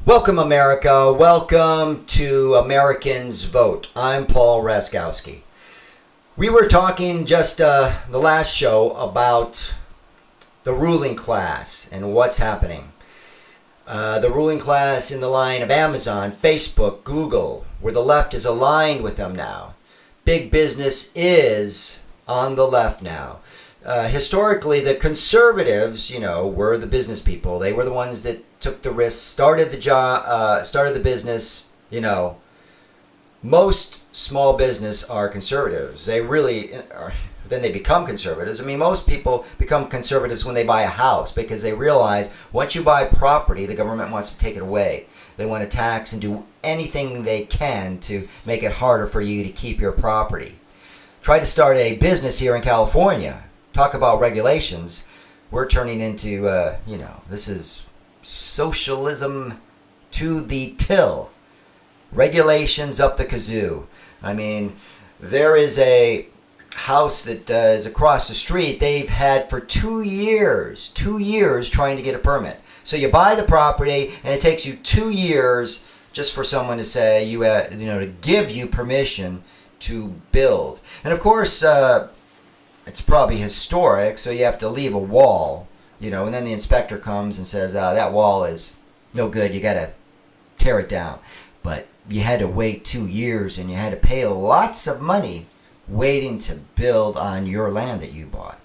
Welcome, America. Welcome to Americans Vote. I'm Paul Raskowski. We were talking just the last show about the ruling class and what's happening. The ruling class in the line of Amazon, Facebook, Google, where the left is aligned with them now. Big business is on the left now. Historically, the conservatives, were the business people. They were the ones that took the risk, started the job, started the business. Most small business are conservatives. They really are. Then they become conservatives. I mean, most people become conservatives when they buy a house because they realize once you buy property, the government wants to take it away. They want to tax and do anything they can to make it harder for you to keep your property. Try to start a business here in California. Talk about regulations. We're turning into, this is socialism to the till. Regulations up the kazoo. I mean, there is a house that is across the street. They've had for 2 years trying to get a permit. So you buy the property and it takes you 2 years just for someone to say, to give you permission to build. And of course, it's probably historic, so you have to leave a wall, and then the inspector comes and says, that wall is no good, you gotta tear it down. But you had to wait 2 years and you had to pay lots of money waiting to build on your land that you bought.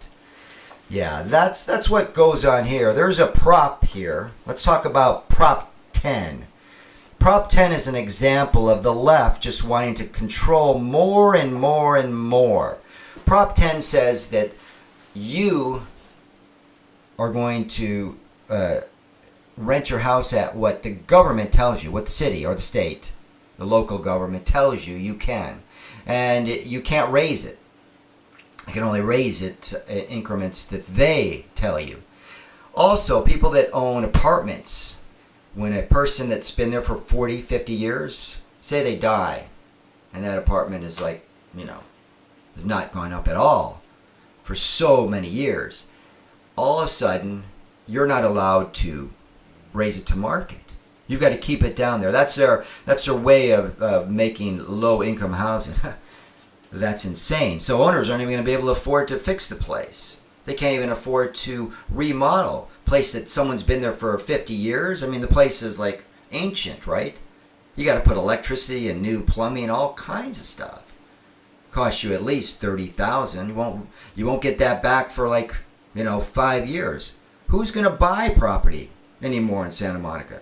Yeah, that's what goes on here. There's a prop here. Let's talk about Prop 10. Prop 10 is an example of the left just wanting to control more and more and more. Prop 10 says that you are going to rent your house at what the government tells you, what the city or the state, the local government tells you you can. And you can't raise it. You can only raise it in increments that they tell you. Also, people that own apartments, when a person that's been there for 40, 50 years, say they die, and that apartment is has not gone up at all for so many years, all of a sudden, you're not allowed to raise it to market. You've got to keep it down there. That's their way of making low-income housing. That's insane. So owners aren't even going to be able to afford to fix the place. They can't even afford to remodel a place that someone's been there for 50 years. I mean, the place is ancient, right? You got to put electricity and new plumbing, all kinds of stuff. Cost you at least $30,000. You won't get that back for 5 years. Who's going to buy property anymore in Santa Monica?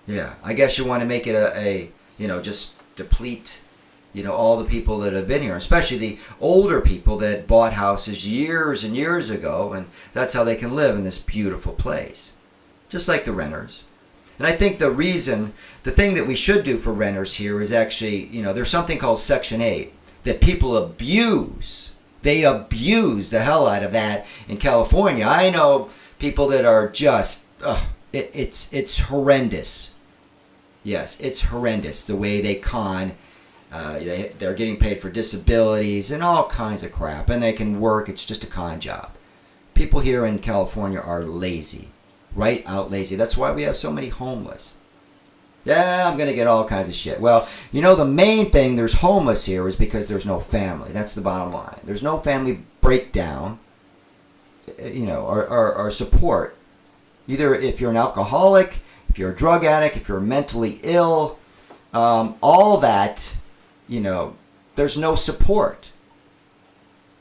Yeah, I guess you want to make it just deplete, all the people that have been here, especially the older people that bought houses years and years ago, and that's how they can live in this beautiful place, just like the renters. And I think the thing that we should do for renters here is actually, there's something called Section 8 that people abuse. They abuse the hell out of that in California. I know people that are just, it's horrendous. Yes, it's horrendous the way they con. They're getting paid for disabilities and all kinds of crap, and they can work. It's just a con job. People here in California are lazy, right out lazy. That's why we have so many homeless. Yeah, I'm going to get all kinds of shit. Well, the main thing there's homeless here is because there's no family. That's the bottom line. There's no family breakdown, or support. Either if you're an alcoholic, if you're a drug addict, if you're mentally ill, all that, there's no support.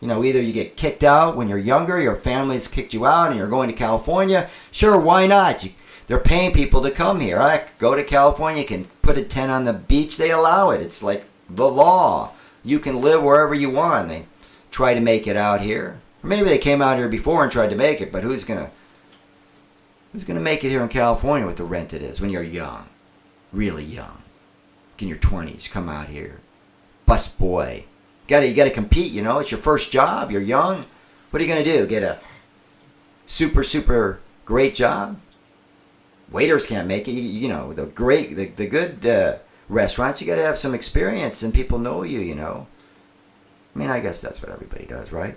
Either you get kicked out when you're younger, your family's kicked you out, and you're going to California. Sure, why not? They're paying people to come here. Go to California, you can put a tent on the beach. They allow it. It's like the law. You can live wherever you want. They try to make it out here. Or maybe they came out here before and tried to make it, but who's gonna make it here in California with the rent it is when you're young? Really young. In your 20s, come out here. Bus boy. You gotta compete, It's your first job. You're young. What are you gonna do? Get a super, super great job? Waiters can't make it. The good restaurants, you got to have some experience and people know you, I mean, I guess that's what everybody does, right?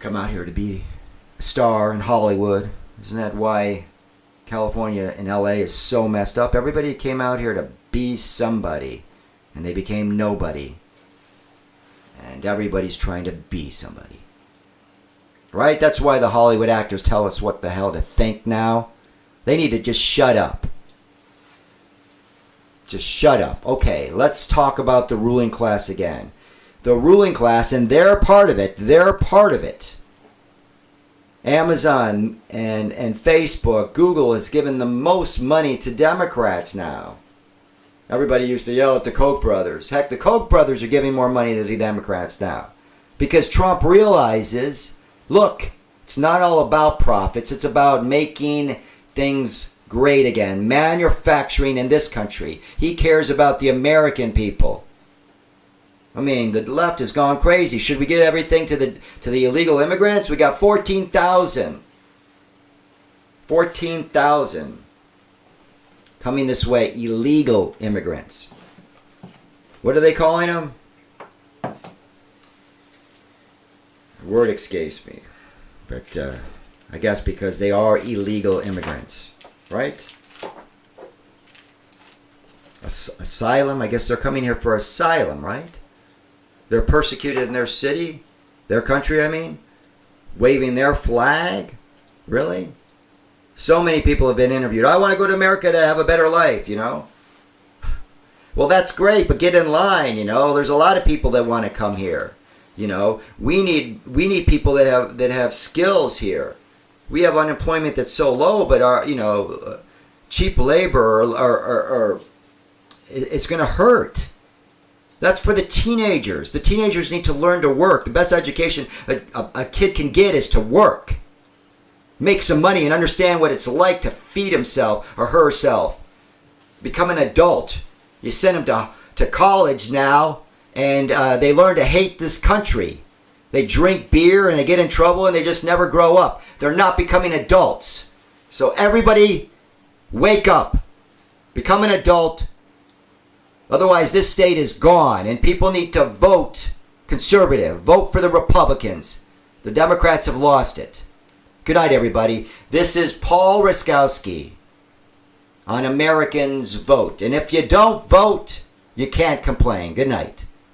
Come out here to be a star in Hollywood. Isn't that why California and LA is so messed up. Everybody came out here to be somebody, and they became nobody. And everybody's trying to be somebody. Right? That's why the Hollywood actors tell us what the hell to think now. They need to just shut up. Just shut up. Okay, let's talk about the ruling class again. The ruling class, and they're part of it. They're part of it. Amazon and Facebook, Google has given the most money to Democrats now. Everybody used to yell at the Koch brothers. Heck, the Koch brothers are giving more money to the Democrats now. Because Trump realizes, look, it's not all about profits. It's about making things great again. Manufacturing in this country. He cares about the American people. I mean, the left has gone crazy. Should we get everything to the illegal immigrants? We got 14,000. 14,000 coming this way. Illegal immigrants. What are they calling them? The word escapes me. But I guess because they are illegal immigrants. Right? Asylum. I guess they're coming here for asylum, right? They're persecuted in their city, their country, I mean, waving their flag. Really? So many people have been interviewed. I want to go to America to have a better life, you know. Well, that's great, but get in line, you know. There's a lot of people that want to come here, you know. We need people that have skills here. We have unemployment that's so low, but our, you know, cheap labor or it's going to hurt. That's for the teenagers. The teenagers need to learn to work. The best education a kid can get is to work. Make some money and understand what it's like to feed himself or herself. Become an adult. You send them to college now, and they learn to hate this country. They drink beer and they get in trouble and they just never grow up. They're not becoming adults. So everybody, wake up. Become an adult. Otherwise, this state is gone, and people need to vote conservative. Vote for the Republicans. The Democrats have lost it. Good night, everybody. This is Paul Raskowski on Americans Vote. And if you don't vote, you can't complain. Good night.